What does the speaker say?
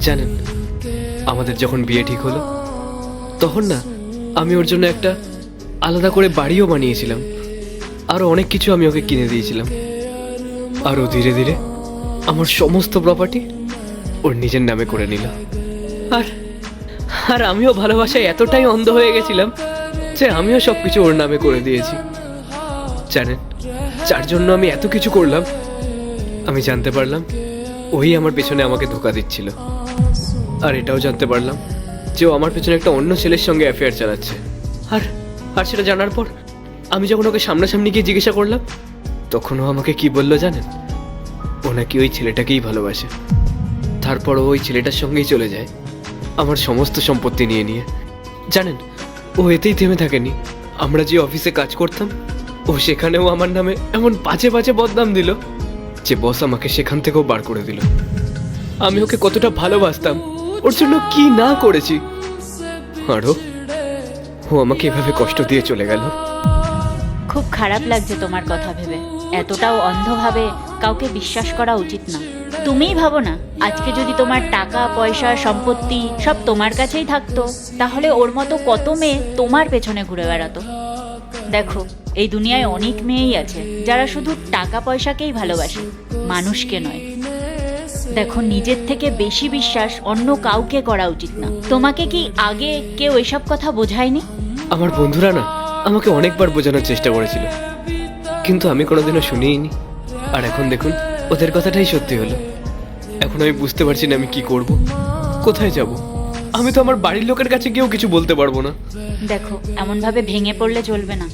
জানেন, আমাদের যখন বিয়ে ঠিক হলো তখন না আমি ওর জন্য একটা আলাদা করে বাড়িও বানিয়েছিলাম, আরও অনেক কিছু আমি ওকে কিনে দিয়েছিলাম। আর ও ধীরে ধীরে আমার সমস্ত প্রপার্টি ওর নিজের নামে করে নিল। আর আর আমিও ভালোবাসায় এতটাই অন্ধ হয়ে গেছিলাম যে আমিও সব কিছু ওর নামে করে দিয়েছি। জানেন, যার জন্য আমি এত কিছু করলাম, আমি জানতে পারলাম ওই আমার পেছনে আমাকে ধোঁকা দিচ্ছিল। আর এটাও জানতে পারলাম যে ও আমার পেছনে একটা অন্য ছেলের সঙ্গে অ্যাফেয়ার চালাচ্ছে। আর আর সেটা জানার পর আমি যখন ওকে সামনাসামনি গিয়ে জিজ্ঞাসা করলাম, তখন ও আমাকে কি বললো জানেন? ও নাকি ওই ছেলেটাকেই ভালোবাসে। তারপর ও ওই ছেলেটার সঙ্গেই চলে যায় আমার সমস্ত সম্পত্তি নিয়ে নিয়ে। জানেন, ও এতেই থেমে থাকেনি। আমরা যে অফিসে কাজ করতাম, ও সেখানেও আমার নামে এমন বাজে বাজে বদনাম দিল যে বস আমাকে সেখান থেকেও বার করে দিল। আমি ওকে কতটা ভালোবাসতাম, ওর জন্য কি না করেছি। আরও ও আমাকে এভাবে কষ্ট দিয়ে চলে গেল। খুব খারাপ লাগছে তোমার কথা ভেবে। এতটাও অন্ধভাবে কাউকে বিশ্বাস করা উচিত না। তুমিই ভাবো না, আজকে যদি তোমার টাকা পয়সা সম্পত্তি সব তোমার কাছেই থাকতো, তাহলে ওর মতো কত মেয়ে তোমার পেছনে ঘুরে বেড়াতো। দেখো, এই দুনিয়ায় অনেক মেয়েই আছে যারা শুধু টাকা পয়সাকেই ভালোবাসে, মানুষকে নয়। দেখো, নিজের থেকে বেশি বিশ্বাস অন্য কাউকে করা উচিত না। তোমাকে কি আগে কেউ এসব কথা বোঝায়নি? আমার বন্ধুরা না আমাকে অনেকবার বোঝানোর চেষ্টা করেছিল, কিন্তু আমি কোনোদিনও শুনিনি। আর এখন দেখুন, ওদের কথাটাই সত্যি হলো। এখন আমি বুঝতে পারছি না আমি কি করব, কোথায় যাব। আমি তো আমার বাড়ির লোকের কাছে গিয়েও কিছু বলতে পারবো না। দেখো, এমনভাবে ভেঙে পড়লে চলবে না।